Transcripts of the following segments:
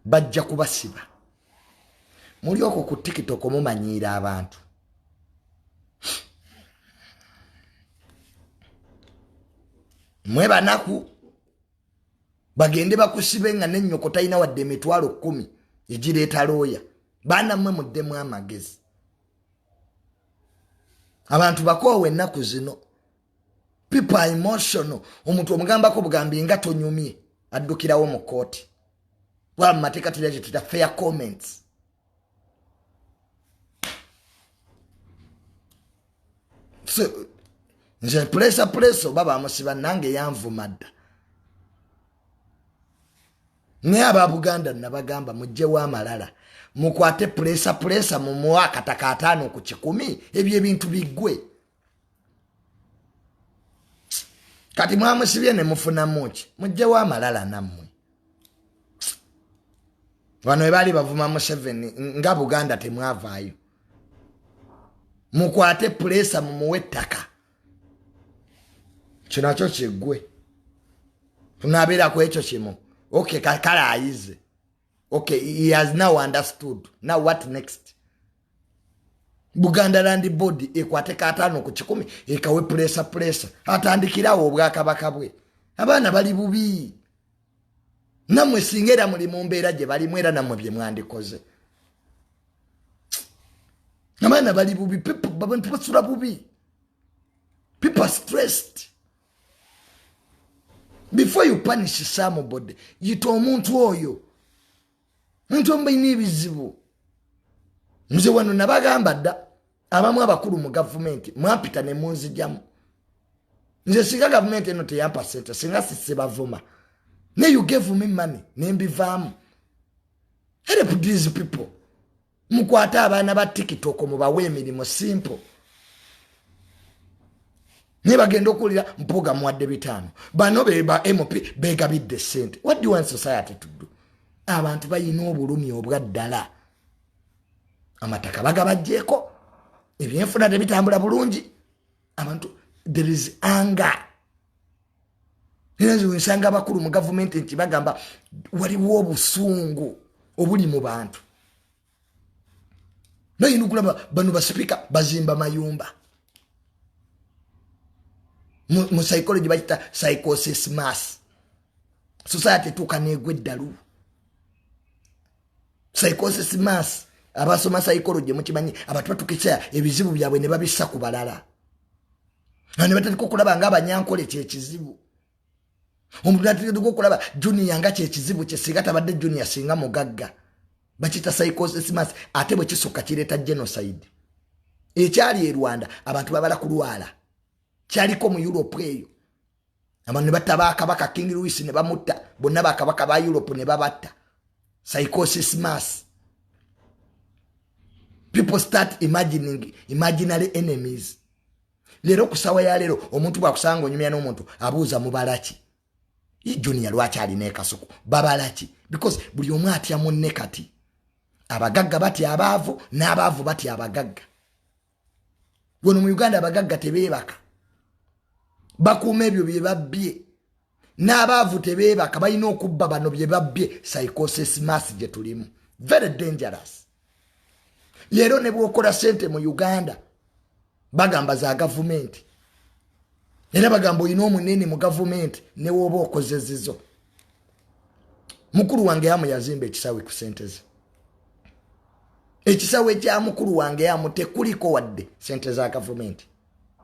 bajja kubasiba muli okwo ku TikTok mumanyiira abantu mwe banaku bagende bakusibe nga n'ennyoko talina wadde emitwalo 10 egireeta looya baana mmwe muddemu amagezi abantu bakoowe ennaku zino people are emotional omuntu omugambako bugambi nga tonyumye addukirawo mu kooti wa mateeka tulya gyetuyita fair comments so nze puleesa baba amusiba nange yanvuma dda naye aba Buganda nabagamba mugjewo amalala mukwate puleesa mumuwa akataka 5 ku 10 ebyo ebintu biggwe kati mwamusibye ne mufuna muki mugjewo amalala nammwe bano ebali bavuma mu 7 nga Buganda temwavaayo mukwate puleesa mumuwe ettaka kinacho kiggwe tunabeera ku ekyo kimu okay kala ayize okay he has now understood now what next Buganda Land Board ekwate ka 5 ku 10 ekawe puleesa atandikirawo obwakabaka bwe abaana bali bubi namwe singera muli mu mbeera gye bali mwera namwe bye mwandikoze abaana bali bubi people basula bubi people stressed. Before you punish somebody, yita omuntu oyo. Muntu ombayina ebizibu. Nze wano nabagamba dda abamu abakulu mu government mwapita ne munzijamu. Nze singa government eno teyampa sente singa sisse bavuma. Ne you gave me money nembivaamu. Help these people. Mukwata abaana ba TikTok mubawe emirimu simple. Ne bagenda okulira mpoga muwadde 5 bano beba MP begabidde sente. What do you want society to do? Abantu bayina obulumi obwaddala amataka bagabajjeko ebyenfuna tebitambula bulungi abantu there is anger. Nzo nsanga abakulu mu government nti bagamba waliwo obusungu obuli mu bantu. Naye nukulaba bano ba speaker bazimba mayumba. Mu psychology bayita psychosis mass. Society tukanegwe ddalu. Psychosis mass abasoma psychology mukimanyi abantu batukisha ebizibu byabwe ne babissa ku balala. Nane batandika okulaba nga abanyankole kyekizibu. Omuntu atandika okulaba junior nga kyekizibu kyesiga tabadde junior singa mugagga. Bakita psychosis mass ate bwe kisoka kireta genocide. Ekyali e Rwanda abantu babala kulwala. Kyaliko mu Europe eyo. Abantu ne batta kabaka King Louis ne bamutta bonna bakabaka ba Europe ne babatta. Psychosis mass. People start imagining imaginary enemies. Lero kusawa ya lero omuntu bwakusanga onyumya n'omuntu abuuza mubalaki. Yi junior lwachi ali nekasuku babalaki because buli omu atya munne kati. Abagagga bati abaavu n'abaavu bati abagagga. Wono mu Uganda abagagga tebeebaka. Bakuuma ebyo bye babbye. N'abaavu tebeebaka balina okubba bano bye babbye. Psychosis mass gye tulimu. Very dangerous. Lero ne bwokola sente mu Uganda bagamba za government. Era bagamba oyina omunene mu government ne woba okozezizo. Mukulu wange yamu yazimba ekisawe ku sente ze. Ekisawe kya mukulu wange yamu tekuliko wadde sente za government.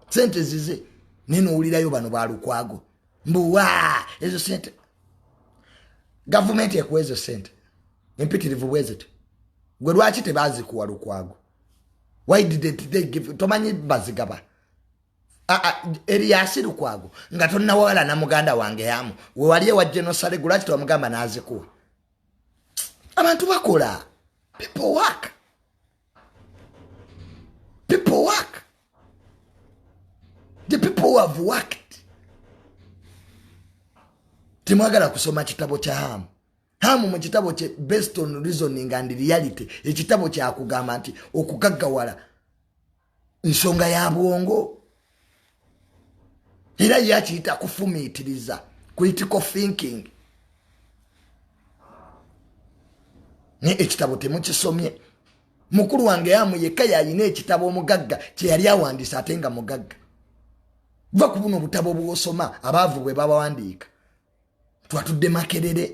Sente zize neno ulirayo bano ba Lukwago. Mbuwa ezo sente. Government ekwezo sente. Impitirivu bwezete. Gwe lwaki tebazi kuwa Lukwago? Why did they give tomanyi bazigaba? Eriasi Lukwago nga tonna wala na muganda wange yamu we waliye wa genocide gulaki to mugamba nazikuwa. Abantu bakola. People work. People work. The people who have worked. Timwagala kusoma kitabo kya Hamu. Hamu mu kitabo kye based on reasoning and reality. Ekitabo kya kugamba nti okugaggawala nsonga ya bwongo. Era yakiyita kufumiitiriza. critical thinking. Ne ekitabo temukisomye. Mukulu wange yamuyeka yayina ekitabo omugagga kye yali awandiisa ate nga mugagga. Va ku buno butabo bw'osoma abaavu bwe babawandiika. Twatudde Makerere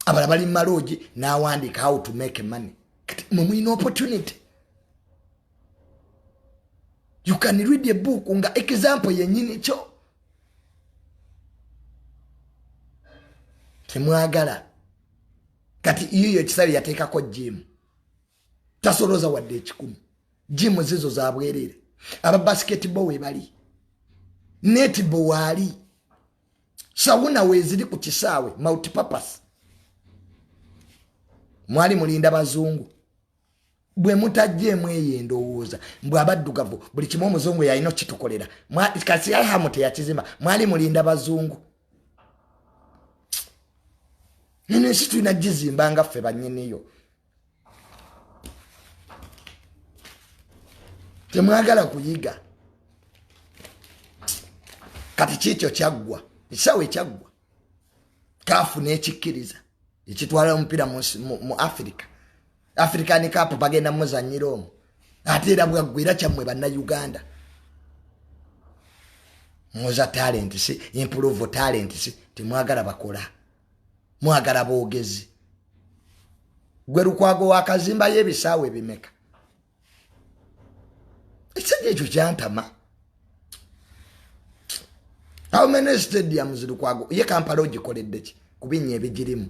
abala bali maloji n'awandiika how to make money. Kati mumuyina opportunity. You can read a book nga example yennyini kyo. Temwagala. Kati iyo ekisabi yateekako gym. Tasoloza wadde ekikumi. Gym zizo za bwerere. Aba basketball we bali. Netball wali. Sawuna weziri ku kisaawe multipurpose. Mwali mulinda bazungu. Bwe mutajje mweye ndowooza mbwe abaddugavu buli kimu omuzungu yalina kitukolera. Kasi yahamute yakizima mwali mulinda bazungu. Nene situ inajizimba nga ffe bannyiniyo. Temwagala kuyiga. Kati kikyo kyaggwa. Ekisaawe kyaggwa. Kaafu n'ekikkiriza. Ekitwala omupiira mu Africa. African Cup bagenda muzannyira omwo. Ate era bwaggwira kyammwe bannayuganda. Muza talent si, improve talent si, temwagala bakola. Mwagala boogezi. Gwe Lukwago wakazimba y'ebisaawe bimeka. Ekisajja ekyo kyantama. How many stadiums Lukwago? Ye Kampala ogikoledde ki? Kubinnya ebigirimu.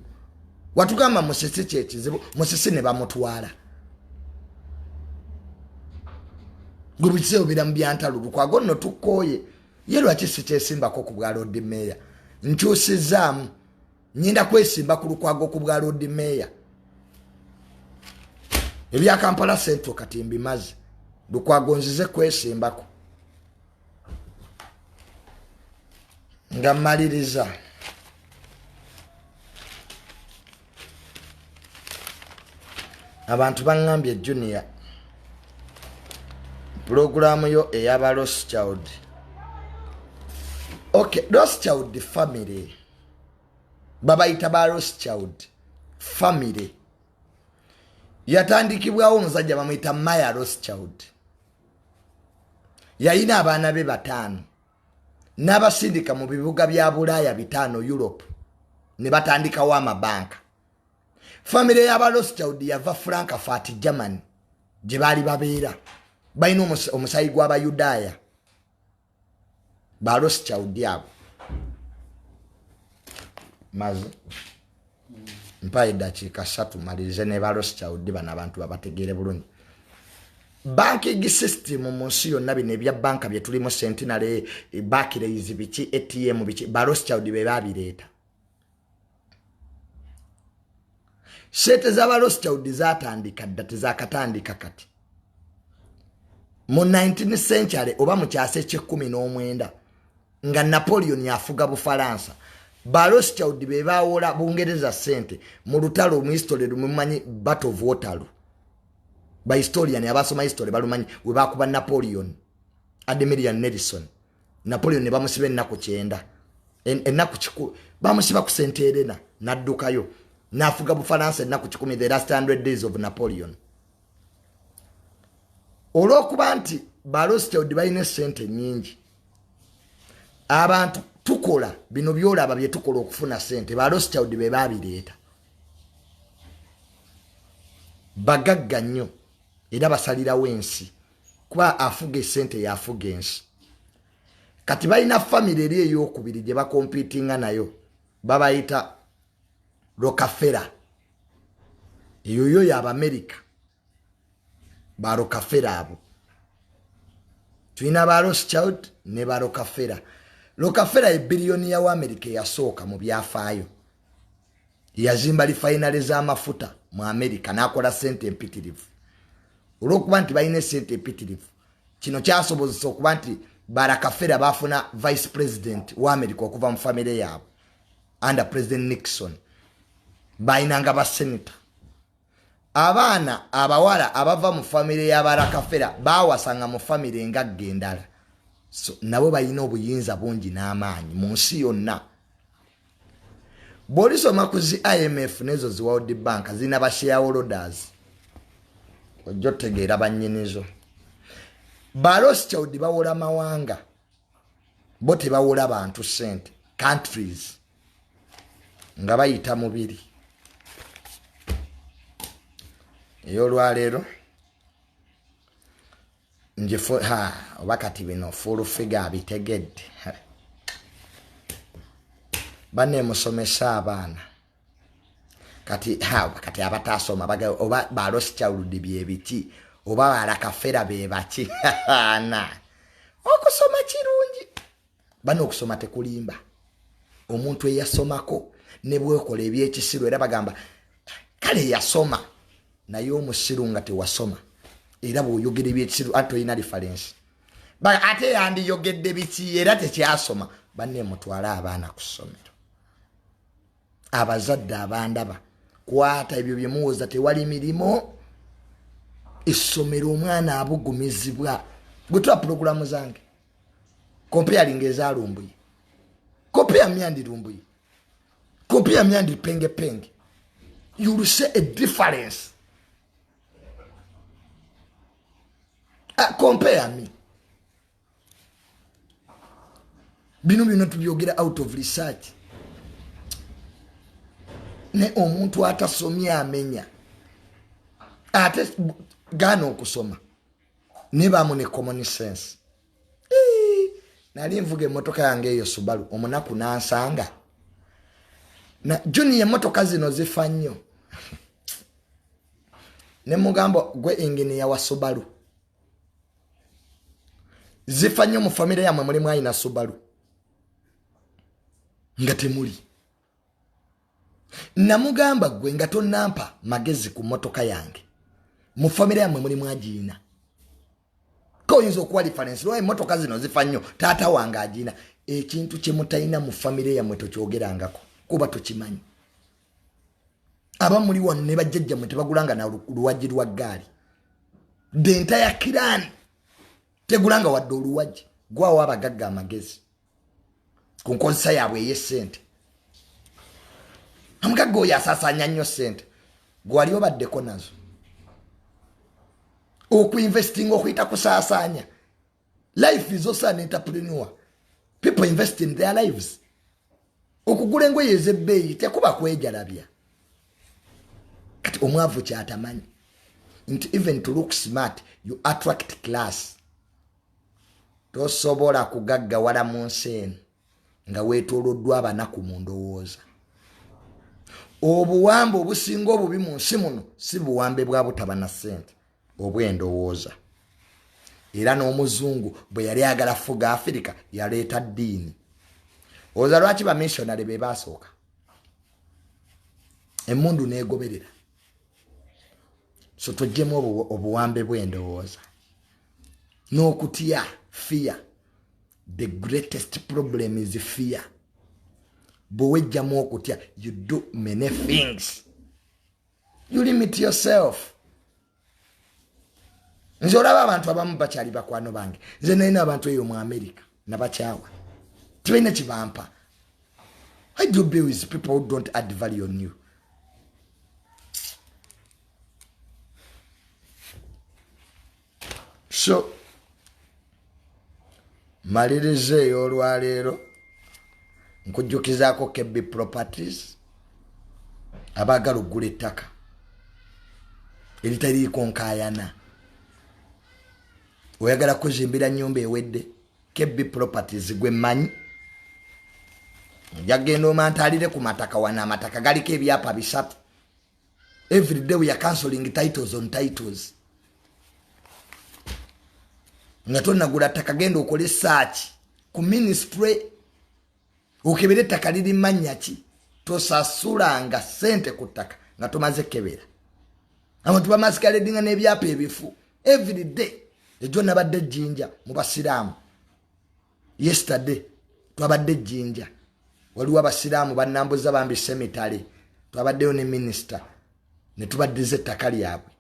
Watugamba Musisi kyekizibu, Musisi ne bamutwala. Gwe bikiseo biramu byantalo Lukwago nno tukooye. Ye lwaki sikyesimbako ku bwa Lord Mayor? Nkyusizaamu. Nyinda kwesimba ku Lukwago ku bwa Lord Mayor. Ebya Kampala Central kati mbimaze. Lukwago nzize kwesimbako. Nga mmaliriza. Abantu bangambye Junior. Programu yo eyaba Rothschild. Okay, Rothschild family. Baba itaba Rothschild family. Yatandikibwawo omusajja bamuyita Maya Rothschild. Yayina abaana be bataano. N'abasindika mu bibuga bya Bulaaya bitaano Europe. Ne batandikawo amabanka. Family y'aba Rothschild yava Frankfurt Germany. Gye baali babeera. Balina omusayi gw'Abayudaaya. Ba Rothschild abo. Maze. Mpaye dakiika 3 malirize ne ba Rothschild bano abantu babategeere bulungi. Banking system mu nsi yonna bino ebya banka bye tulimo Centenary, Barclays biki, ATM biki, ba Rothschild be babireeta. Sente z'aba Rothschild zaatandika dda tezakatandika kati. Mu 19th century oba mu kyasa ekye-19 nga Napoleon yafuga Bufalansa. Ba Rothschild be baawola Bungereza sente mu lutalo mu history lumumanyi Battle of Waterloo. Ba historian abasoma history balumanyi we bakuba Napoleon. Admiral Nelson. Napoleon ne bamusiba ennaku 9. Ennaku 10 bamusiba ku St Helena naddukayo. Nafuga Bufalansa ennaku 10 the last 100 days of Napoleon. Olwokuba nti ba Rothschild balina sente nyingi. Abantu tukola bino byolaba bye tukola okufuna sente ba Rothschild be babireeta. Bagagga nnyo era basalirawo ensi kuba afuga sente yafuga ensi. Kati balina family eri ey'okubiri gye bakompitinga nayo babayita Rockefeller. Yoyo y'Abamerika ba Rockefeller abo. Tulina ba Rothschild ne ba Rockefeller. Rockefeller ebiliyoniya wa Amerika yasooka mu byafaayo. Yazimba refinery z'amafuta mu Amerika n'akola sente empitirivu. Olw'okuba nti balina sente empitirivu kino kyasobozesa okuba nti ba Rockefeller baafuna vice president wa Amerika okuva mu family yaabwe under President Nixon. Bayinanga ba senator. Abaana abawala abava mu family y'aba Rockefeller baawasanga mu family engagga endala. So nabo balina obuyinza bungi n'amaanyi mu nsi yonna. Bw'olisoma ku zi IMF n'ezo zi World Bank zina ba shareholders ojja otegeera bannyinizo. Ba Rothschild bawola mawanga bo tebawola bantu ssente countries nga bayita mubiri. Ey'olwaleero nje wakati bino full figure abitegedde banne musomesa abaana kati abatasoma baga oba ba Rothschild byebiki oba barakafera bebaki na okusoma kirungi bano okusoma tekulimba omuntu eyasomako ne bwekola ebyekisiru era bagamba kale yasoma naye omusiru nga tewasoma era bw'oyogera ebyekisiru ate olina reference ate yandiyogedde biki era tekyasoma banne mutwala abaana ku ssomero. Abazadde abandaba kwata ebyo bye muwoza tewali mirimo essomero omwana abugumizibwa gutwa programu zange comparing ezalumbuye compare myandi lumbuye compare myandi penge you will see a difference. Compare me bino tubyogera out of research ne omuntu atasomye amenya ate gano okusoma ne bamu ne common sense. Nali nvuga emotoka yange eyo Subaru omunaku nansanga na junior emotoka zino zifa nnyo ne mugambo gwe engineer wa Subaru zifa nnyo mu family yamwe muli mwayina Subaru nga temuli. Namugamba gwe nga tonnampa magezi ku motoka yange mu family yamwe muli mwagina ko yinzo kuwa difference lwa motoka zino zifa nnyo taata wange agina ekintu kye mutayina mu family yamwe tokyogerangako kuba tokimanyi. Aba muli wano ne bajjajja mwe tebagulanga na luwaji lwa gaali denta ya kirani tegulanga wadde oluwaji gwawo abagagga amagezi ku nkozesa yaabwe ey'essente. Amugagga oyo asaasaanya nnyo ssente gwali obaddeko nazo okuinvesting okuyita kusaasaanya. Life is also an entrepreneur. People invest in their lives. Okugula engoye ez'ebbeeyi tekuba kwejalabya kati omwavu kyatamanyi nti even to look smart you attract class. Tosobola kugagga wala mu nsi eno nga weetooloddwa abanaku mu ndowooza. Obuwambe obusinga obubi mu nsi muno si buwambe bwa butaba na ssente obw'endowooza. Era n'omuzungu bwe yali agala fuga Africa yaleeta ddiini. Oza lwaki ba missionary be basooka emmundu neegoberera. So tujjemu obuwambe bw'endowooza n'okutya fear. The greatest problem is fear. Bwejjamu okutya you do many things. You limit yourself. Nze olaba abantu abamu bakyali bakwano bange nze nalina abantu eyo mu America nabakyawa tibalina kibampa. I do be with people who don't add value on you. So malirize ey'olwaleero nkujjukizaako Kebbi Properties abaagala okugula ettaka eritaliiko nkaayana. Oyagala kuzimbira nnyumba ewedde Kebbi Properties gwe mmanyi yagenda omantaalire ku mataka wana amataka galiko ebyapa 3. Every day we are cancelling titles on titles. Nga tonnagula ttaka genda okole search ku ministry okebere ettaka liri mannya ki tosasulanga ssente ku ttaka nga tomaze kebera. Abantu bamasikaleddinga n'ebyapa ebifu every day. Ejo nabadde Jinja mu basiraamu yesterday twabadde Jinja waliwo abasiraamu bannambuza bambi semitale twabaddeyo ne minister ne tubaddiza ettaka lyabwe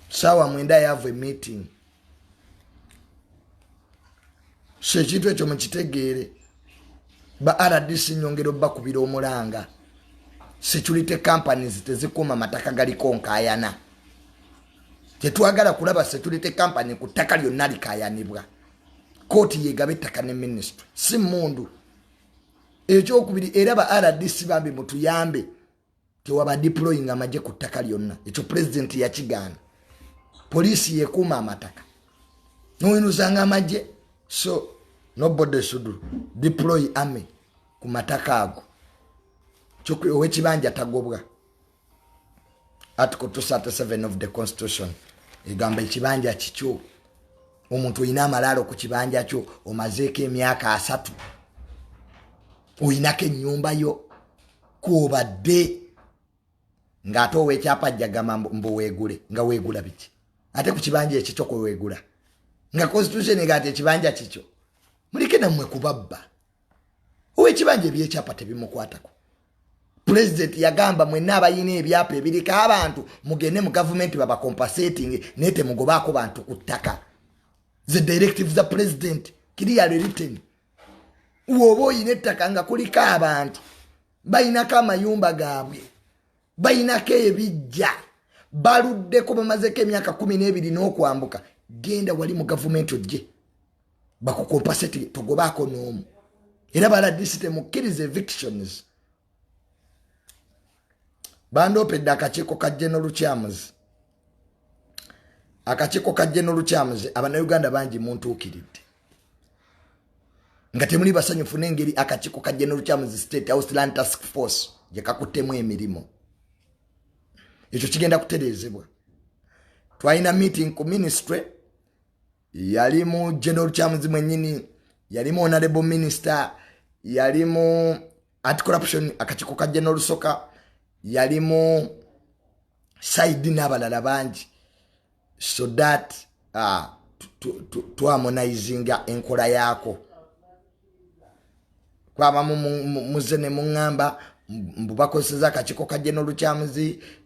sawa mwenda yava meeting. So ekintu ekyo mukitegeere ba RDC nyongero bakubira omulanga security companies tezikuma mataka galiko nkayana tetwagala kulaba security company ku ttaka lyonna likayanibwa kooti yegabe ettaka ne ministry si mundu ekyokubiri era ba RDC bambi mutuyambe tewaba deploying amaje ku ttaka lyonna ekyo president yakigaana poliisi yekuuma amataka nowenuzanga amaje so nobody should deploy army ku mataka ago chokwe owekibanja tagobwa article 237 of the constitution egamba ekibanja kicho omuntu oyina amalalo ku kibanja kyo omazeeko emyaka 3 oyinako ennyumba yo kubadde ng'ate oweekyapa jjagama mbu weegule nga weegula biki ate ku kibanja ekikyo kwe weegula nga constitution egate ekibanja kikyo mulike nammwe kubabba owekibanja ebyekyapa tebimukwatako president yagamba mwenna abayina ebyapa ebiriko abantu mugende mu government babakompensating nete mugobaako bantu ku ttaka the directive za president clearly written uwoba oyina ettaka nga kuliko abantu bayinako amayumba gaabwe bayinako ebijja baluddeko bamazeko emyaka 12 n'okwambuka genda wali mu government ojje bakukompensate togobaako n'omu era baladisi temukkiriza evictions bandopedde akakiiko ka General Chams akakiiko ka General Chams abannayuganda bangi muntuukiridde nga temuli basanyufu n'engeri akakiiko ka General Chams State House Land Task Force gye kakuttemu emirimu ekyo kigenda kutereezebwa twalina meeting ku ministry yalimu General Chams mwennyini yalimu honorable minister yalimu anti-corruption akakiiko ka General Soka yalimu side n'abalala bangi so that harmonizinga enkola yaako kwaba muze ne muŋŋamba mbu bakozeseza akakiiko ka General Chams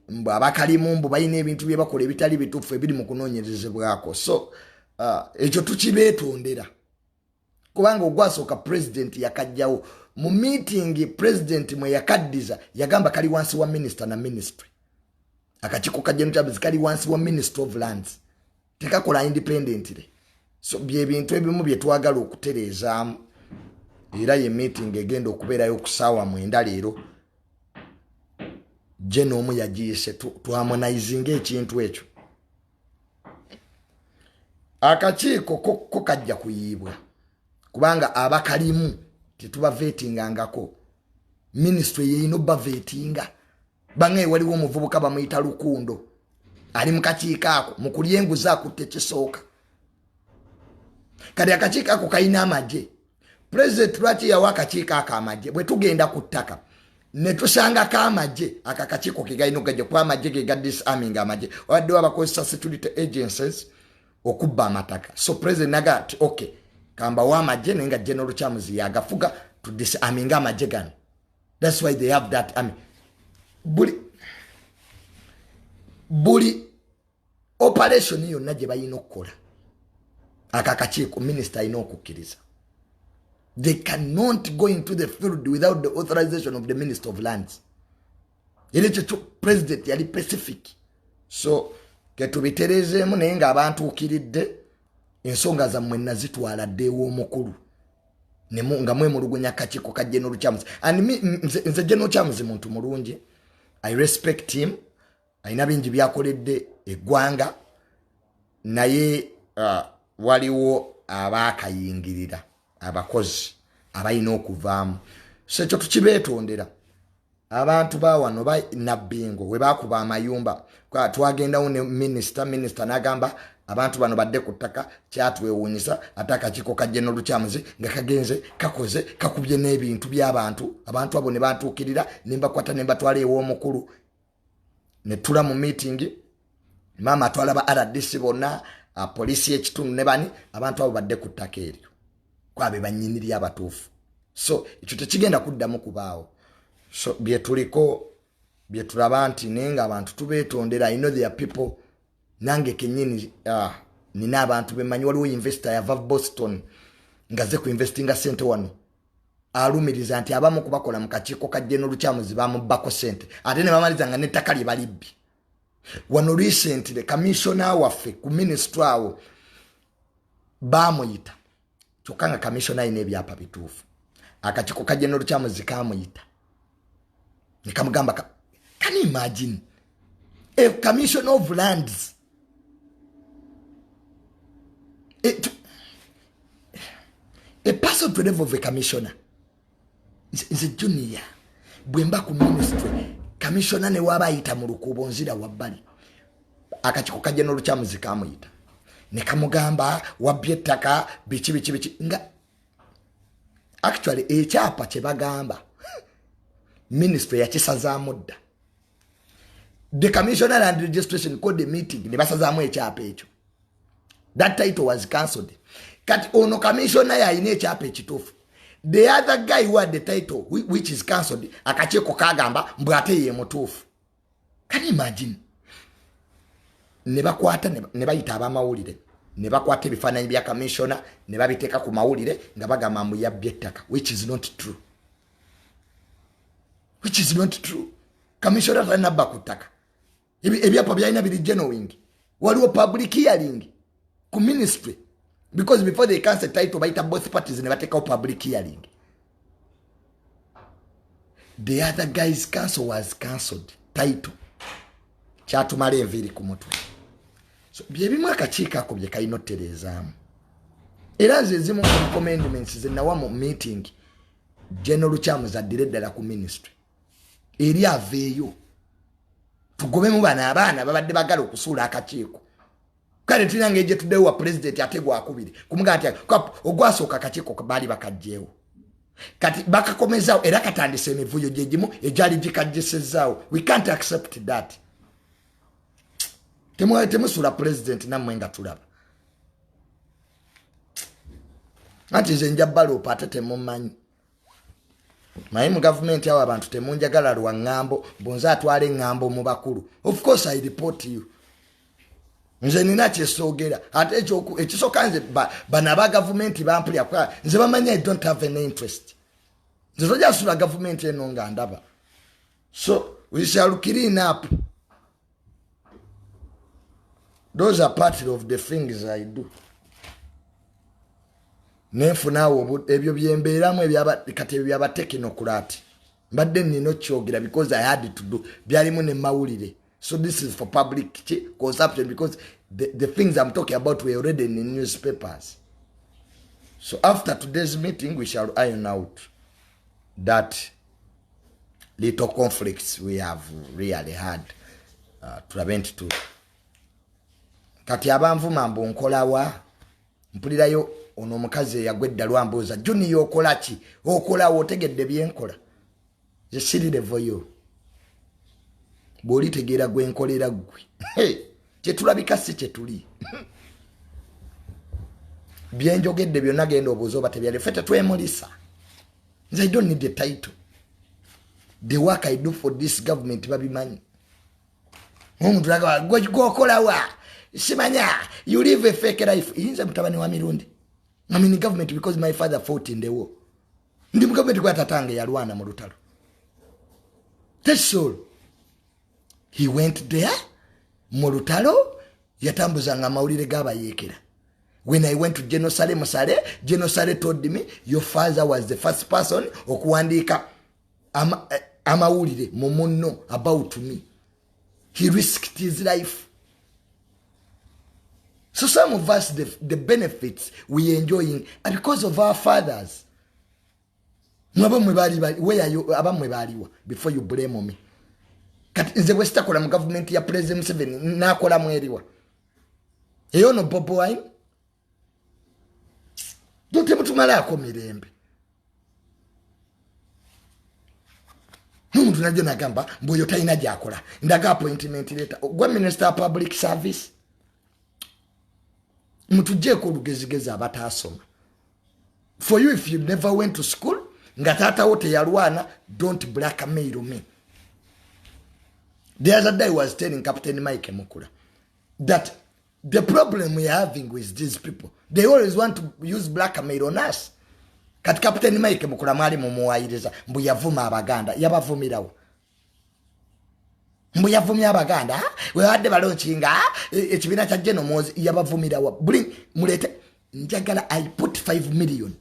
mbu abakalimu mbu balina ebintu bye bakola ebitali bituufu ebiri mu kunoonyerezebwako so ekyo tukibeetondera kubanga ogwasooka president yakajjawo mu meeting president mwe yakaddiza yagamba kali wansi wa minister na ministry akakiiko ka General Chams kali wansi wa minister of lands tekakola independently so bye bintu ebimu bye twagala okutereezaamu era ye meeting egenda okubeerayo ku ssaawa 9 leero je n'omu yagiyise tuharmonizinga ekintu ekyo akakiiko ko kajja kuyiibwa kubanga abakalimu tetubavetingangako ministry yeyino bavetinga bangaye waliwo omuvubuka bamuyita Lukundo ali mu kakiiko ako mu kulya enguzi akutte kisooka kati akakiiko ako kalina amagye president lwaki yawa akakiiko ako amagye bwe tugenda ku ttaka ne tusangako amagye akakiiko ke galina okugajja kuba amagye ge ga disarming amagye waddewo abakozesa security agencies okubba amataka so president naga ati okay kamba wa amagye naye nga General Chams yagafuga to disarming amagye gano that's why they have that army buli operation yonna gye balina okukola akakiiko minister alina okukkiriza. They cannot go into the field without the authorization of the Minister of Lands. President yali Pacific. So, ketubiterezemu naye nga abantu ukiridde ensonga zammwe nazitwala ddewo omukulu. Nga mwe mulugunya akakiiko ka General Chams. And nze General Chams muntu mulungi. I respect him. Alina bingi byakoledde eggwanga. Naye waliwo abaakayingirira. Abakozi abayina okuvaamu so ekyo tukibeetondera abantu bawano nabbingo we bakuba amayumba twagendawo ne minister n'agamba abantu bano badde ku ttaka kyatwewuunyisa ate akakiiko ka General Chams nga kagenze kakoze kakubye n'ebintu by'abantu abantu abo ne bantuukirira ne mbakwata ne mbatwala ew'omukulu ne tula mu meeting maama atwala ba RDC bonna poliisi y'ekitundu ne bani abantu abo badde ku ttaka eryo kwabe banyiniri abatuufu so ekyo tekigenda kuddamu kubaawo so byetuliko byetulaba nti naye nga abantu tubeetondera I know there are people nange kenyini nina abantu bemanyi waliwo investor yava Boston ngaze ku investinga sente wano alumiriza nti abamu kubakola mu kakiiko ka General Kyamuzi bamubbako sente ate ne bamaliza nga n'ettaka lye balibbi. Wano recently commissioner waffe ku ministry awo bamuyita kyokka nga commissioner ayina ebyapa bituufu. Akakiiko ka General Kyamuzi kamuyita ne kamugamba can you imagine a commissioner of lands a person to level of a commissioner is a junior. Bwemba ku ministry commissioner ne waba ayita mu lukubo nzira wabbali. Akakiiko ka General Kyamuzi kamuyita ne kamugamba wabbye ettaka biki nga actually ekyapa kye bagamba ministry yakisazaamu dda. The commissioner and registration called the meeting ne basazaamu ekyapa ekyo. That title was cancelled. Kati ono commissioner yayina ekyapa ekituufu. The other guy who had the title which is cancelled akakiiko kagamba mbw ate ye mutuufu. Can you imagine? Ne bakwata ne bayita abamawulire ne bakwata ebifaananyi bya commissioner ne babiteeka ku mawulire nga bagamba mbu yabbye ettaka, which is not true. Which is not true. Commissioner tanabba ku ttaka. Ebyapa byalina biri genuine. Waliwo public hearing ku ministry because before they cancel title bayita both parties ne bateekawo public hearing. The other guy's cancel was cancelled title. Kyatumala enviiri ku mutwe. So byebimu akakiiko ako bye kalina ottereezaamu. Era nze ezimu ku commandments ze nawa mu meeting General Kyamuzi addire ddala ku ministry. Eri aveeyo tugobemu bana abaana babadde bagala okusuula akakiiko. Kale tulina ng'egye tuddewo wa president ate gwakubiri kumugaa nti ogwasooka akakiiko baali bakagjeewo. Kati bakakomezaawo era katandise emivuyo gye gimu egyali gikagjesezaawo. We can't accept that. Temusula president nammwe nga tulaba. Anti nze nja baloopa ate temumanyi. Mayi mu government yawo abantu temunjagala lwa ngambo bonza atwale ngambo mu bakulu. Of course I report you. Nze nina kyesoogera ate ekisooka nze bana ba government bampulya kwa nze bamanya I don't have an interest. Nze tojja sula government eno nga ndaba. So we shall clean up. Those are part of the things I do. Nenfunawo ebyo byembeeramu kati ebyaba technocrat. Mbadde nino kyogera because I had to do. Byalimu ne mawulire. So this is for public consumption because the things I'm talking about were already in the newspapers. So after today's meeting, we shall iron out that little conflicts we have really had to prevent to. Kati abanvuma mbu nkolawa mpulirayo ono omukazi yagwedda lwambuuza Junior okola ki? Okolawo otegedde byenkola. Je sirirevoyo. Bw'oli tegeera gwe nkolera ggwe. Kyetulabika si kyetuli. Byenjogedde byonna genda obuuza oba tebyali. Ffe tetwemulisa. Nze I don't need the title. The work I do for this government babimanyi. Omuntu lagaba gw'okolawa. Simanya, you live a fake life. Inza mutabani wa Mirundi. I'm in the government because my father fought in the war. Ndi mu government kwa tatange yalwana mu lutalo. That's all. He went there, mu lutalo, yatambuzanga amawulire g'abayeekera. When I went to General Sale told me, your father was the first person okuwandiika amawulire mu munno about me. He risked his life. So some of us, the benefits we enjoying are because of our fathers. Where are you? Before you blame me. Nze bwe sitakola mu government ya President Museveni nakola mweriwa. Eyo no Bobo Wine. Dote mutumalako mirembe. Numuntu najjo nagamba mboyo talina gyakola. Ndaga appointment letter. Gwa Minister of Public Service. Mutujeko olugezigezi abatasoma. For you, if you never went to school, nga tata wote yalwana, don't blackmail me. The other day I was telling Captain Mike Mukula that the problem we are having with these people, they always want to use blackmail on us. kati Captain Mike mukula mwali mumuwayiriza mbu yavuma abaganda yabavumirawo mbu yavumya abaganda we wadde balonkinga ekibina kya General Mozi yabavumirawo buli mulete njagala I put 5 million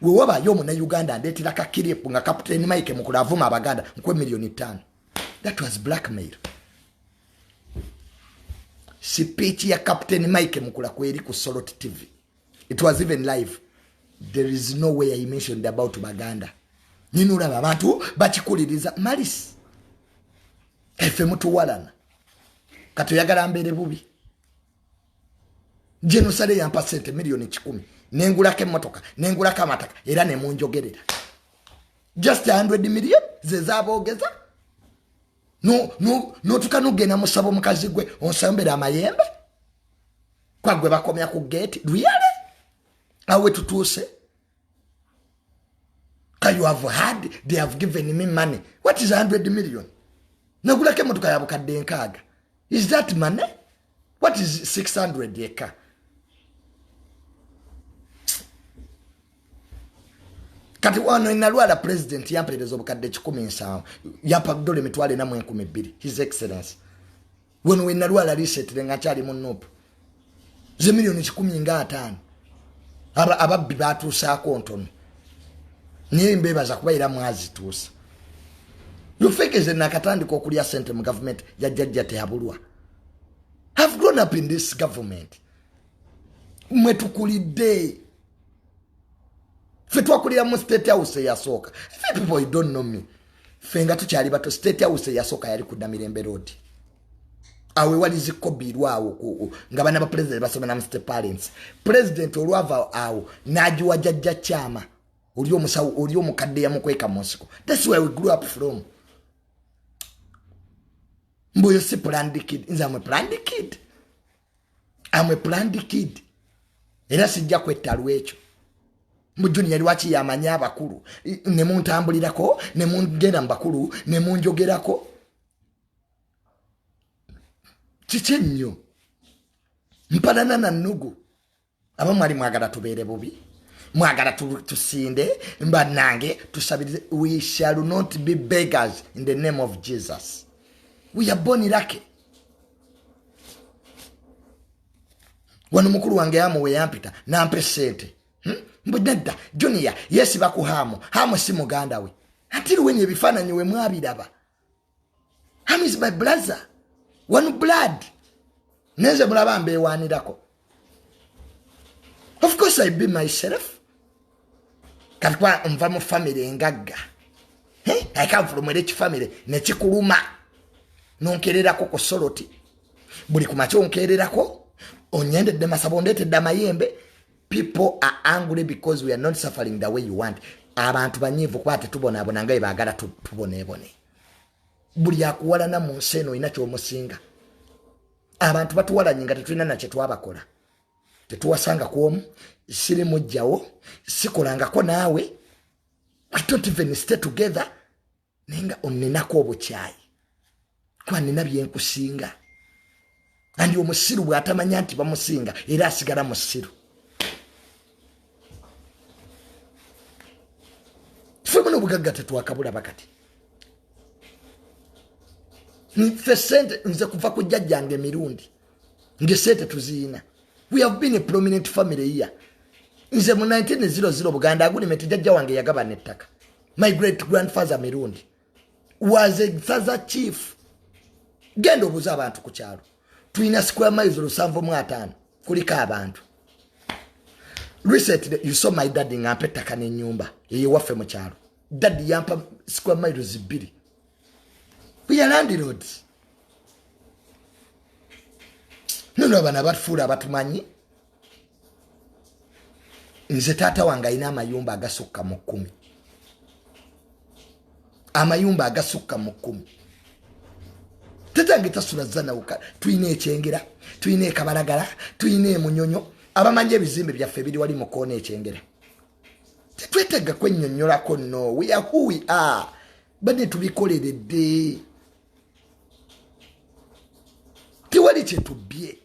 we waba yomu na Uganda ndetira kakiripu nga Captain Mike mukula avuma abaganda nkwe milioni 5 that was blackmail speech ya Captain Mike mukula kweri ku Solot TV it was even live. There is no way I mentioned about Baganda. Ninura abantu bachikuliriza malis. Efe mutu walana. Kato yagala mbere bubi. Genocide ya mpasente milioni 10. Nengulake motoka, nengulake amataka, era ne munjogerera. Just 100 million zezabogeza. No tukanugena musabo mukazi gwe onsambera amayembe. Kwa gwe bakomya ku gate. Duyale. Awe tutuse. You have had, they have given me money. What is 100 million? Nagulake motoka ya bukadde nkaaga. Is that money? What is 600 yeka? Kati wano inalwala president yamperezo bukadde 17 yapa dole mitwale na 12 His Excellency. Wano inalwala reset lenga chali munopo. Ze milioni 10 nga 5. Ababbi batuusa kontono. Niye mbeba za kubaira mwazi tuusa. Yufekeze nakatandika okulya sente mu government ya jajja tehabulwa. Have grown up in this government. Mwetukulide. Fetwa kulira mu state house ya soka. If people you don't know me. Fenga tukyali bato state house ya soka yali ku Mirembe Road. Awe walizikobirwa awo nga bana ba president basoma na Mr Parents. President olwava awo najuwa jajja chama. Uriyo musawu uriyo mukadde ya mukweka monsiko. That's where we grew up from. Mboyo si planned kid. Inza I'm a planned kid. I'm a planned kid. Era sijja kwetalu echo. Mujuni yali wachi yamanya abakulu. Ne muntambulirako, ne mungenda mbakulu, ne munjogerako. Chichenyo. Mpadana na nugu. Aba mwali mwagala tubere bubi. Mwagala tusinde mba nange tusabirize. We shall not be beggars in the name of Jesus. We are born irake. Wano mukuru wange amu we yampita nampe sente. Mbudada Junior yesi bakuhamu hamu si muganda we. Until when you bifana niwe mwabiraba. Ham is my brother. One blood. Neze mulaba mbe wanirako. Of course I be myself. Katwa mva mu family ngaga. I come from a rich family. Nechikuluma. Nonkererako ko Soloti. Buli kumacho onkererako. Onyende de masabondete damayembe. People are angry because we are not suffering the way you want. Abantu banyivu kwate tubona abonanga ibagala tubonebone. Buli yakuwala na munseno inacho omusinga. Abantu batuwala nyinga tetulina na chetu abakola. Tetuwasanga kuomu, siri mujjawo, sikolangako nawe. We don't even stay together. Nenga onenako obuchayi. Kwa nina byenkusinga. Andi omusiru bwatamanya nti bamusinga era asigala musiru. Fumano bugagga tetuwakabula bakati. Nfe sente nze kuva ku jjajjange Mirundi. Nge sente tuziina. We have been a prominent family here. Nze mu 1900 Buganda agreement jjajja wange yagaba nettaka. My great grandfather Mirundi was a Saza chief. Gendo obuza abantu ku kyalo. Tuina square miles 705 kulika abantu. Recently you saw my dad ngampe ttaka n'ennyumba eyeewaffe mu kyalo. Dad yampa square miles 2. We are landlords. Nono abana batufuula abatumanyi. Nze taata wange alina amayumba agasukka mu 10. Amayumba agasukka mu 10. Tatange tasula zana uka. Tuine ekyengera, tuine kabalagala, tuine munyonyo. Abamanje ebizimbe byaffe biri wali mu koona ekyengera. Tetwetega kwennyonnyolako no. We are who we are. Bade tubikoleredde. Tiwali kyetubye.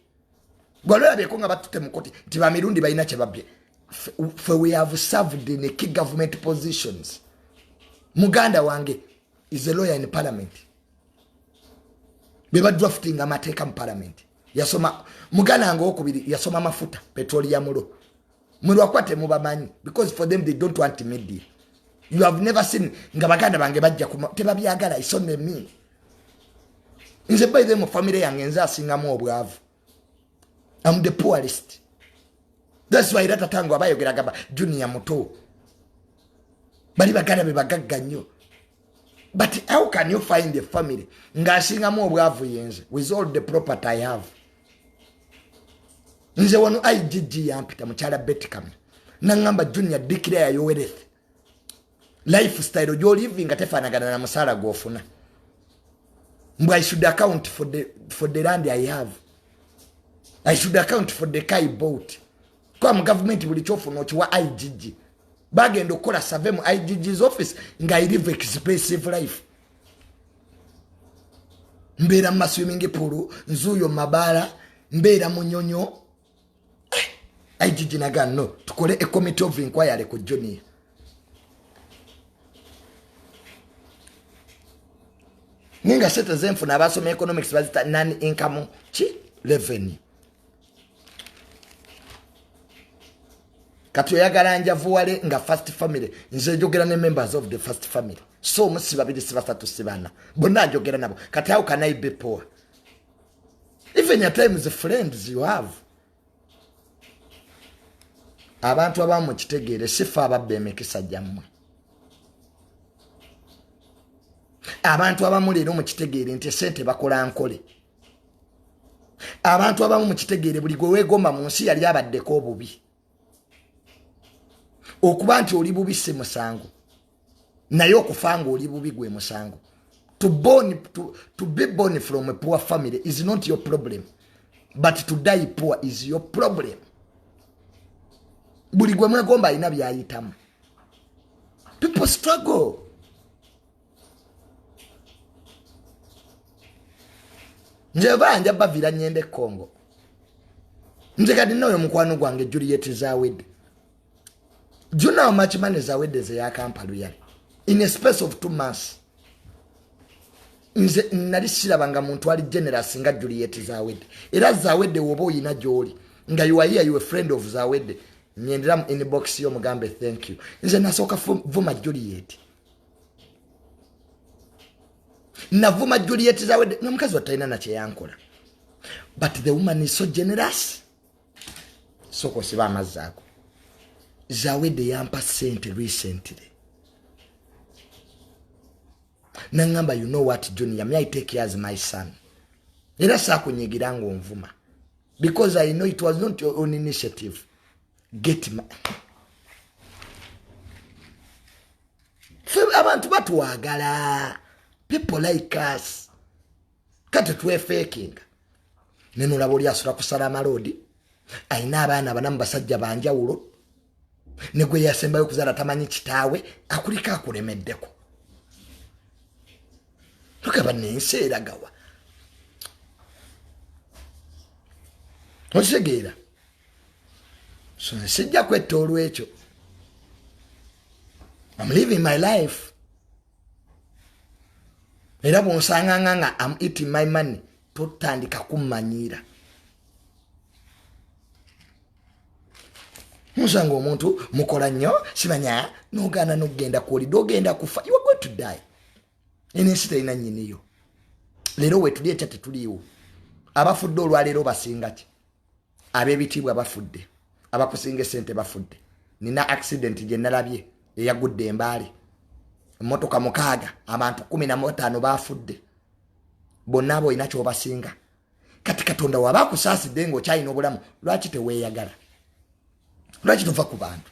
Gwalala beko nga batute mukoti. Tiba Mirundi balina kye babye. for we have served in key government positions. Muganda wange is a lawyer in parliament. Beba drafting amateka mu parliament. Yasoma Muganda wange okubiri yasoma mafuta petroleum mulo. Mulo akwate mubamanyi because for them they don't want media. You have never seen ngabaganda bange bajja tebabyagala isonne me. Nze by them family yange nza singamu obwavu. I'm the poorest. That's why that tango abayogera gaba junior muto. Bali baganda be bagagga nnyo. But how can you find a family nga singamu obwavu yenze with all the property I have? Nze wano IGG yampita mukyala Betikam. Nangamba junior declare your wealth. Lifestyle you're living atefanagana na musala gofuna. I should account for the land I have. I should account for the car I bought. Kwa government buli chofu no chiwa IGG. Bagendo kola survey mu IGG's office nga I live expensive life. Mbera mu swimming pool, nzuyo mabala, mbera mu nyonyo. IGG naga no, tukole a committee of inquiry ku Johnny. Ninga citizen funa abasoma economics bazita non-income revenue. Kati oyagala njavuwale nga first family nze jogera ne members of the first family. So musiba bidi sibasatu sibana. Bonna jogera nabo. Kati how can I be poor? Even your time the friends you have. Abantu abamu kitegeere sifa ababbe emikisa jammwe. Abantu abamu leero mu kitegeere nti sente bakola nkole. Abantu abamu mu kitegeere buli gwe weegomba mu nsi yali abaddeko obubi. Okuba nti oli bubi si musango. Naye okufanga oli bubi gwe musango. To be born from a poor family is not your problem. But to die poor is your problem. Buli gwe mwegomba alina byayitamu. People struggle. Nje banja bavira nyende Congo. Nje kadi noyo mukwano gwange Juliet Zawed. Do you know how much money Zawed ze ya Kampala yali? In a space of 2 months. Nze nalishira banga muntu ali generous nga Juliet Zawed. Era Zawed wobo oyina joli. Nga you are here, you a friend of Zawed. Nyendera mu inbox yo mugambe thank you. Nze nasoka vuma Juliet. Navuma Juliet Zawed nomukazi wataina na kye yankola. But the woman is so generous. Soko siba amazako. Zawed yampa sente recently. Nangamba you know what Junior, may I take you as my son. Era sakunyigirango onvuma. Because I know it was not your own initiative. Get my abantu batuwagala. People like us. Kati tuwe faking. Neno laboli asura kusala malodi. Aina abana banamu basajja banjawulo. Negwe yasembayo kuzala tamanyi kitawe akulika akulemeddeko. Tukaba nenseera gawa. Osegeera. So sijja kwetta olwekyo. I'm living my life. Era bonsanganga I'm eating my money. Totandika kumanyira. Musango omuntu mukola nnyo simanya nogana nogenda kuli dogenda kufa. You are going to die. Enesita ina nyiniyo. Lero wetulie kyate tuliwo. Abafudde olwalero basinga ki? Abebitibwa bafudde. Abakusinga sente bafudde. Nina accident gye nalabye eyagudde embaale. Motoka mukaaga abantu 15 bafudde. Bonna abo ina kyo basinga. Kati Katonda wabakusaasidde ngo kyayina obulamu lwaki teweeyagala? Lwaki tova ku bantu?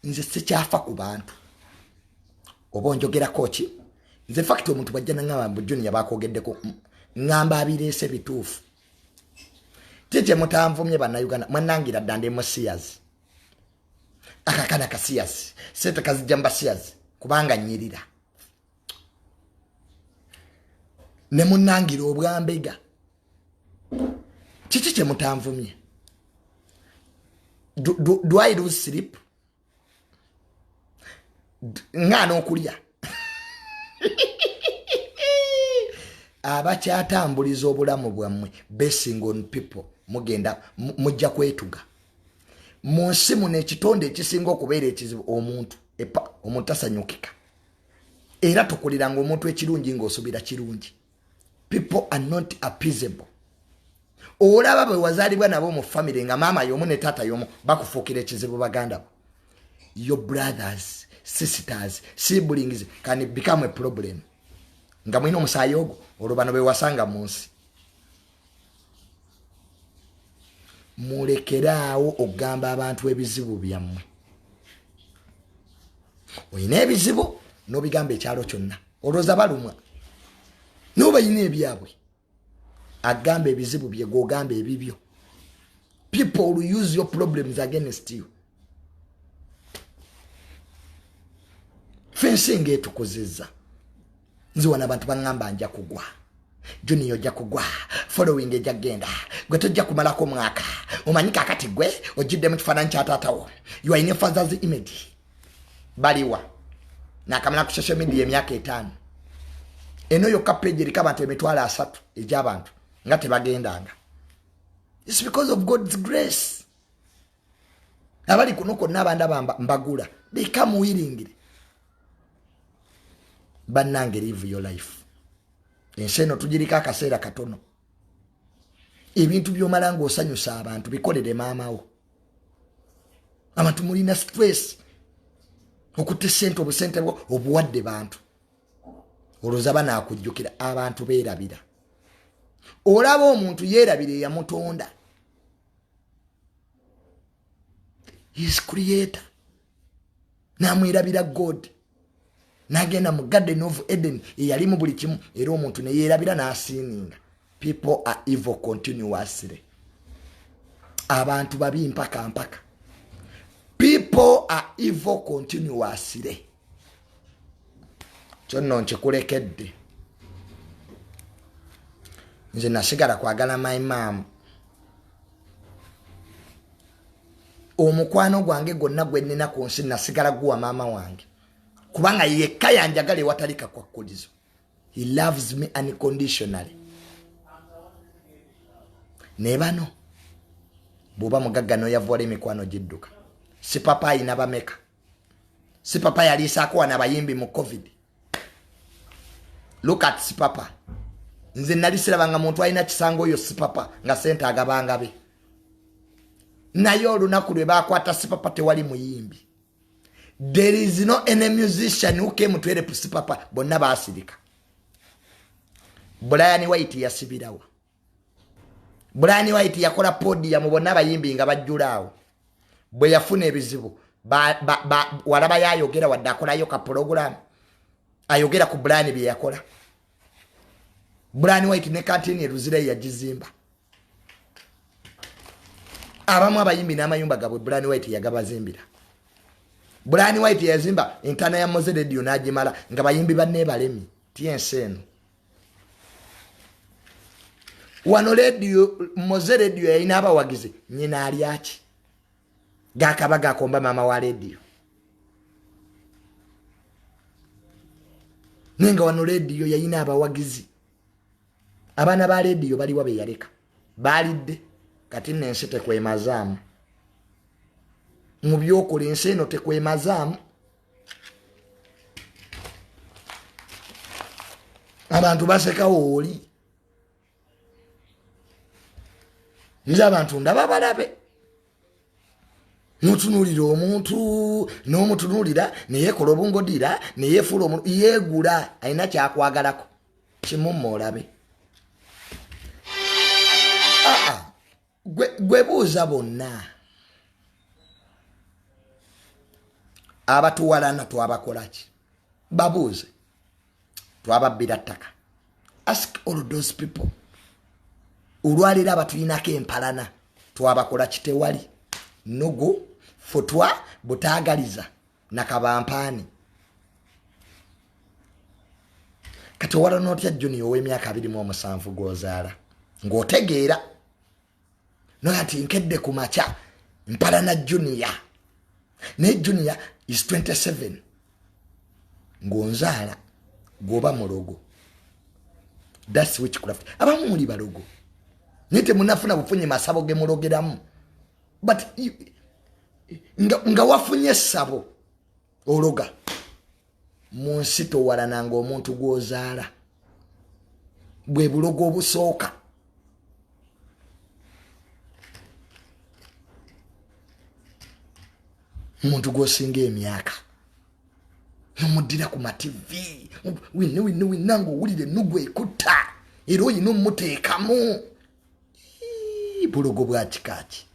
Nze sikyafa ku bantu. Oba njogera kochi? Nze fact omuntu bajjana ngamba mbujuni yabakogeddeko ngamba abireese bituufu. Tete mutanvumye bana Uganda mwanangira dande mosias. Akakana kasias. Sete kazijamba sias kubanga nyirira. Ne munangira obwambega. Chichi kye mutanvumye. Do I lose sleep? Ngano okulya. Abakyatambuliza obulamu bwammwe basing on people mugenda mujja kwetuga. Munsi muno ekitonde ekisinga okubeera ekizibu omuntu asanyukika. Era tukuliranga omuntu ekirungi ng'osubira kirungi. People are not appeasable. Olaba bwe wazaalibwa nabo mu family nga maama y'omu ne taata y'omu bakufuukira ekizibu baganda bo. Your brothers, sisters, siblings can become a problem. Nga mwina omusaayi ogwo olwo bano be wasanga mu nsi. Mulekeraawo ogamba abantu ebizibu byammwe. Oyina ebizibu n'obigamba ekyalo kyonna. Olwoza balumwa. N'obayina ebyabwe. Agamba ebizibu bye gogamba ebibyo. People will use your problems against you. Fencing etukozeza. Nzi wana abantu bangamba nja kugwa. Junior ojja kugwa. Following ejja genda. Gwe tojja kumalako mwaka. Omanyika akati gwe ojidde mu kifaananyi kya taatawo. You are in a father's image. Baliwa. Nakamala ku social media emyaka 5. Eno yokka page eriko abantu emitwalo 3 egy'abantu nga tebagendanga. It's because of God's grace. Abali kuno konna abanda mbagula. They come willingly. Bannange live your life. Enseno tujirika akaseera katono. Ebintu by'omala ng'osanyusa abantu bikolere maamawo. Abantu mulina stress. Okutte ssente obusente bwo obuwadde bantu. Olwoza banaakujjukira abantu beerabira. Olaba omuntu yeerabira eyamutonda. He is creator. Namwerabira God. Nagenda mu Garden of Eden eyali mu buli kimu era omuntu ne yeerabira n'asiininga. People are evil continuously. Abantu babi mpaka. People are evil continuously. Kyonno nkikulekedde. Nze nasigala kwagala my mom. Omukwano gwange gonna gwe nnina ku nsi nasigala guwa maama wange. Kubanga yekka yanjagala ewatalika kwa kkulizo. He loves me unconditionally. Nebano bw'oba mugagga n'oyavwala emikwano gidduka. Si papa ayina bameka. Si papa yaliisaako wana abayimbi mu COVID. Look at si papa. Nze nali sirabanga muntu alina kisango oyo si papa nga sente agabanga be. Naye olunaku lwe baakwata si papa tewali muyimbi. There is no any musician who came to help si papa. Bonna baasirika. Brian White yasibirawo. Brian White yakola podium bonna bayimbi nga bajjulaawo. Bwe yafuna ebizibu walaba yayogera wadde akolayo ka program. Ayogera ku Brian bye yakola. Brian White ne kantini eruzire yagizimba. Abamu abayimbi n'amayumba gabwe Brian White yagabazimbira. Brian White yazimba entana ya Moze Radio n'agimala nga bayimbi banne balemi. Tienseno. Wano radio Moze Radio yayina abawagizi nyina ali aki. Gakabaga akomba mama wa radio. Nenga wano radio yayina abawagizi. Abana ba radio bali wabe yaleka. Balidde kati nensi tekwemazaamu. Mu byokola ensi eno tekwemazaamu. Abantu basekawo oli. Nze abantu ndaba balabe. Nutunulira omuntu n'omutunulira neyekola obungodira neyefuula omuntu yeegula alina kyakwagalako kimumma olabe. Gwe buuza bonna abatuwalana twabakolaki babuuze twababbira ttaka. Ask all those people. Olwalira abatulinako empalana twabakola kitewali nogo fotwa butaagaliza nakabampaani. Kati owala n'otya Junior ow'emyaka 27 gw'ozaala ng'otegeera noyo ati nkedde ku makya mpala na junior ne junior is 27 ngonzala goba mulogo. That's witchcraft. Abamu muli balogo nite munafuna bufunye masabo ge mulogeramu but nga wafunye sabo ologa munsito walananga omuntu gwozaala bwe bulogo obusooka. Muntu gwosinga emyaka nomudira ku mativi winango wulire nugwe ekutta era oyina omuteekamu bulogo bwa kikaki.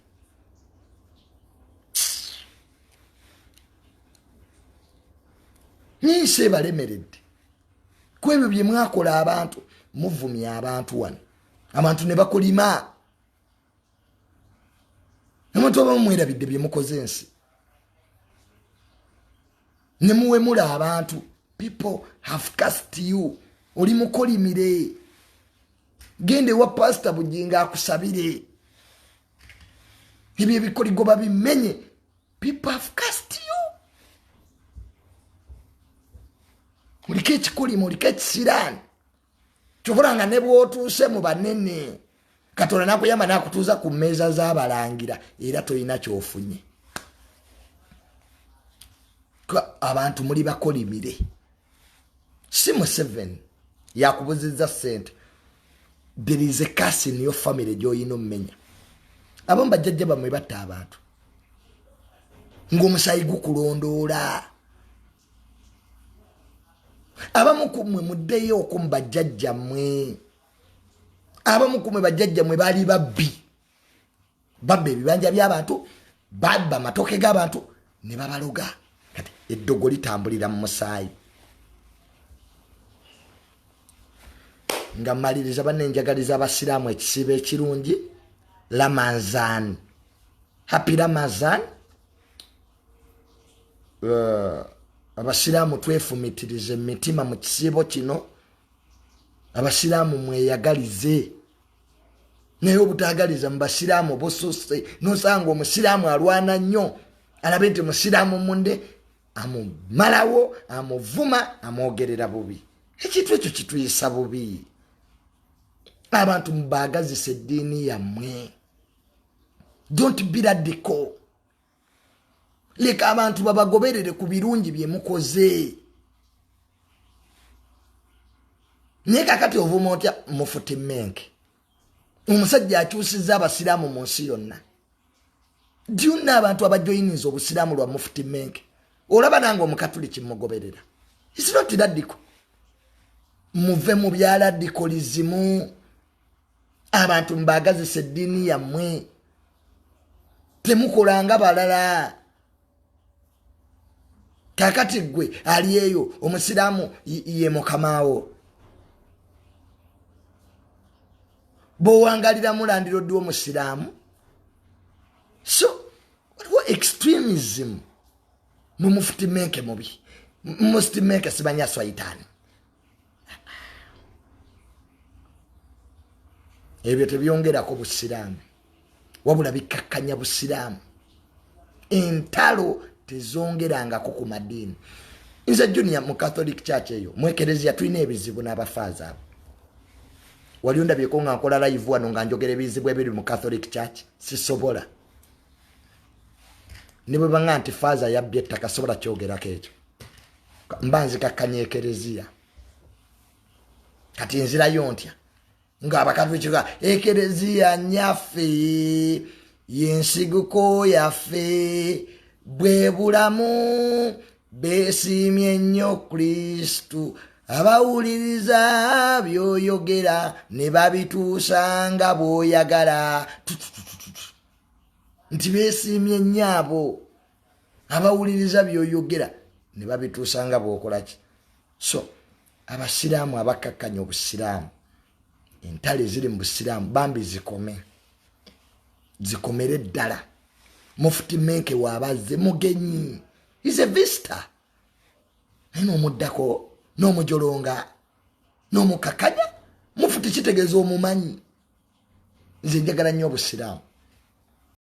Nise balemeredde kwebyo bye mwakola abantu muvumya abantu wano abantu ne bakulima abantu abamu mwerabidde bye mukoze ensi ne muwemula abantu. People have cast you. Oli mukolimire gende wa pastor Bujinga akusabire ebyo ebikoligo babimenye. People have cast you. Mulike ekikoli mulike ekisirani kyobulanga ne bw'otuuse mu banene Katonda nakuyamba nakutuuza ku mmeeza z'abalangira era toyina kyofunye. Abantu muli bakolimire simu 7 yakubuzizza sente. There is a curse in your family gyoyina omumenya. Abamu bajjajja bamwe batta abantu ng'omusayi gukulondoola. Abamu kumwe muddeyo okumu bajjajja mmwe. Abamu kumwe bajjajja mmwe baali babbi babba ebibanja by'abantu babba amatoke g'abantu ne babaloga. Kati eddogo litambulira mu musaayi. Nga mmaliriza bannenjagaliza abasiraamu ekisiibo ekirungi Ramazan. Happy Ramazan. Abasiraamu twefumitirize emitima mu kisiibo kino. Abasiraamu mweyagalize naye obutaagaliza mu basiraamu bosusse nosanga omusiraamu alwana nnyo alabe nti musiraamu munde amumalawo amuvuma amwogerera bubi. Ekintu ekyo kituyisa bubi. Abantu mubagazisa eddiini yammwe. Don't be radical. Leka abantu babagoberere ku birungi bye mukoze. Naye kakati ovuma otya mufuti menke omusajja akyusizza abasiraamu mu nsi yonna. Dyonna abantu abajoyiniza obusiraamu lwa mufuti menke olaba nange omukatuliki mugoberera. It's not radical. Muve mu bya radicalism. Abantu mbagazisa eddiini yammwe temukolanga balala. Kakati gwe ali eyo omusiraamu ye mukamaawo bowangalira mulandiro ddi omusiraamu. So waliwo extremism mu mufuti menke mubi. Mufuti menke sibanya swaitani. Ebyo tebyongerako busiraamu wabula bikakkanya busiraamu. Entalo tezongerangako ku madiini. Nze junior mu Catholic Church eyo mwekerezia tulina ebizibu n'abafaaza abo. Wali ondabyeko nga nkola live wano nga njogera ebizibu ebiri mu Catholic Church sisobola. Ne bwe banga nti faaza yabbye ettaka sobola kyogerako ekyo. Mba nzikakkanya ekereziya. Kati nzirayo ntya nga abakatoliki ekereziya nyaffe yensiguko yaffe bwe bulamu beesiimye nnyo Kristu abawuliriza byoyogera ne babituusa nga bw'oyagala. Nti beesiimye nnyo abo abawuliriza byoyogera ne babituusa nga bw'okola ki. So abasiraamu abakkakkanya obusiraamu entale ziri mu busiraamu bambi zikome. Zikomere ddala. Mufuti menke waabazze mugenyi. Is a visitor. Naye n'omuddako n'omujolonga n'omukakanya mufuti kitegeeza omumanyi. Nze njagala nnyo obusiraamu.